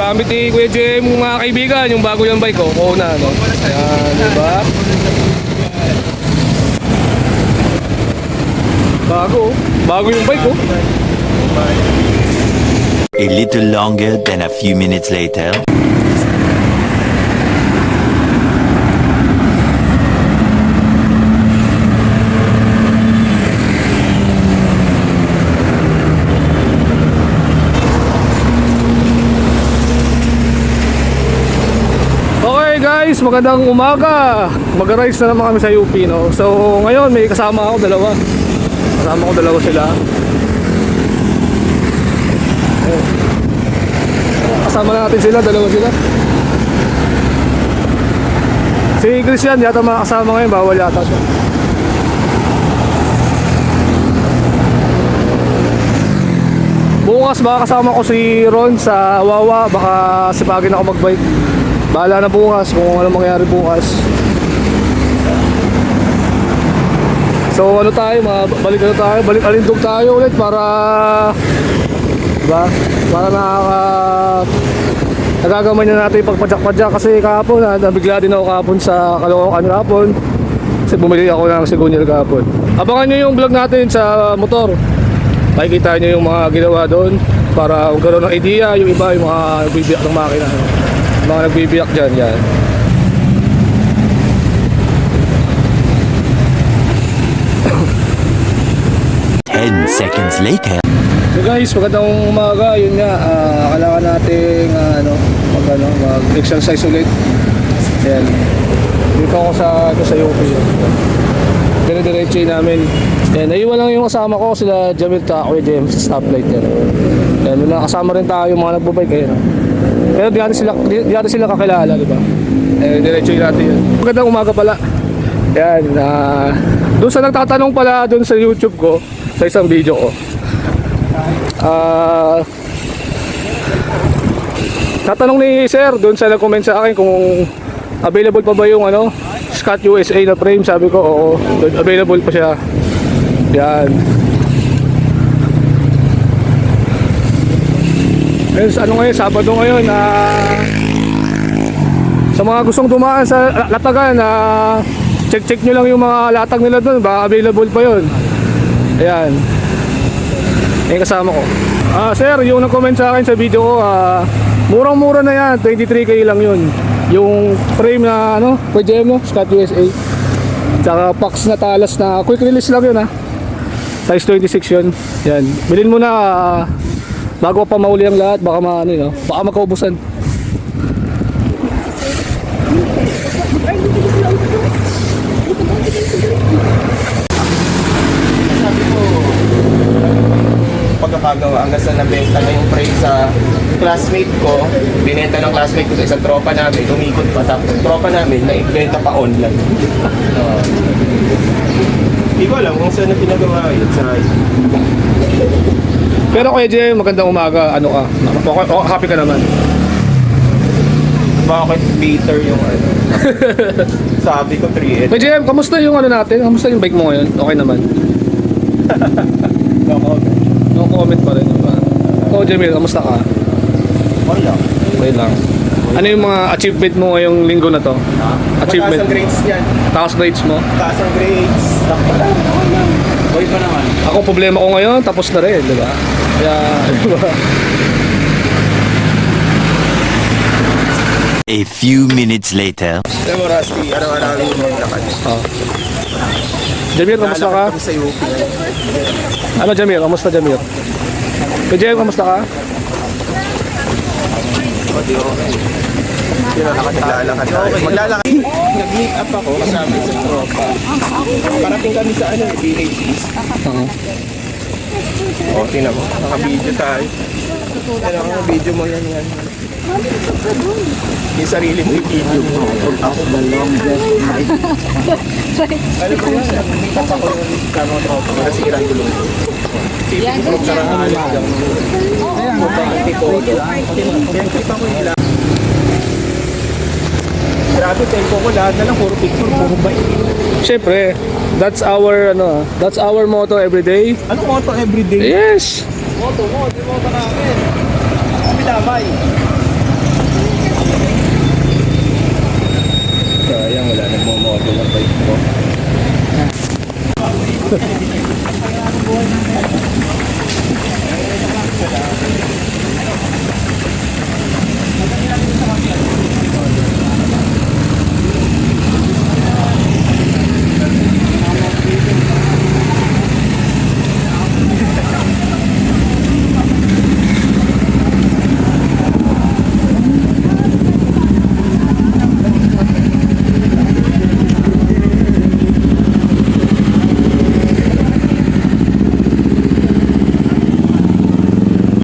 gamit ni Kuya Jem, mga kaibigan, yung bago yung bike ko, Kona, no? Ayan, diba? Bago yung bike ko. A little longer than a few minutes later. Okay guys, magandang umaga. Mag-rise na naman kami sa UP, no? So ngayon may kasama ako dalawa. Sila. Ayun. Kasama natin sila, dalawa sila. Si Christian yata makakasama ngayon, bawal yata siya. Bukas baka kasama ko si Ron sa Wawa, baka sipagin ako magbike. Bahala na bukas kung ano mangyari bukas. So ano tayo, balik Alindog tayo ulit para, diba? Para nagagaman na natin pagpadyak-padyak kasi kahapon, nabigla din ako kahapon sa Caloocan kahapon. Kasi bumili ako ng Sigonier kahapon. Abangan nyo yung vlog natin sa motor. Makikita nyo yung mga ginawa doon para magkaroon ng idea, yung iba, yung mga nagbibiyak ng makina. Mga nagbibiyak dyan, yan. 10 seconds later. So guys, magandang umaga. Yun nga, kailangan nating mag-exercise ulit. Ayan. Dito ako sa UP. Dire-diretso namin. Ayan, naiwan lang yung kasama ko, sila Jamil at Kuya Jem sa stoplight yan. Ayan, may kasama rin tayo yung mga nagbabike. Ayan. Pero di natin sila kakilala, di ba? Ayan, diretso natin yun. Magandang umaga pala. Ayan, doon sa nagtatanong pala doon sa YouTube ko, sa isang video ko, tatanong ni sir doon sa nag-comment sa akin kung available pa ba yung Scott USA na frame. Sabi ko oo, available pa siya. Yan. Ngayon, Sabado ngayon, sa mga gustong dumaan sa Latagan, check nyo lang yung mga latag nila doon, baka available pa yun. Ayan. Ayan kasama ko. Sir, yung nag-comment sa akin sa video ko, murang-mura na yan, 23k lang yun. Yung frame na pwede mo, Scott USA. Tsaka packs na talas na quick release lang yun size 26 yun. Yan. Bilhin mo na bago pa mauli ang lahat, baka baka makaubusan. Pagkakagawa hanggang sa nabenta na yung frame sa classmate ko, binenta ng classmate ko sa isang tropa namin, umikot pa, tapos tropa namin naibenta pa online. Hindi ko alam kung saan na pinagawa yun sa... Pero Kuya Jem, magandang umaga, happy ka naman? Bakit bitter yung sabi ko 3-8. Kuya Jem, kamusta yung natin? Kamusta yung bike mo ngayon? Okay naman? No comment pa rin. Ikaw Jamil, kamusta ka? Okay lang. Ano yung mga achievement mo ngayong linggo na to? Achievement. Taas ang grades niyan. Taas grades mo? Taas ang grades. Boy pa naman. Ako problema ko ngayon, tapos na rin, di ba? Kaya, di ba? A few minutes later. Alam mo, Rusty, araw-araw yung maglakad. Jamil, kamusta ka? Sa UP. Jamil, kamusta Jamil? Jamil, kamusta ka? Naglalakad tayo. Maglalakad. Nag-meet up ako kasama sa tropa. Parating kami sa village east. Tingnan mo. Naka-video tayo. Video mo yan. Yung sarili mo yung video mo. Ako the longest night. Ano ba yan? Nag-meet up ako yung kamang tropa. Nasira yung gulong. Yan. Sarahan lang. Grabe, tempo ko lahat na lang, puro picture, puro bike. Siyempre, that's our motto every day. Anong motto everyday? Yes. Motto namin. Kami damay.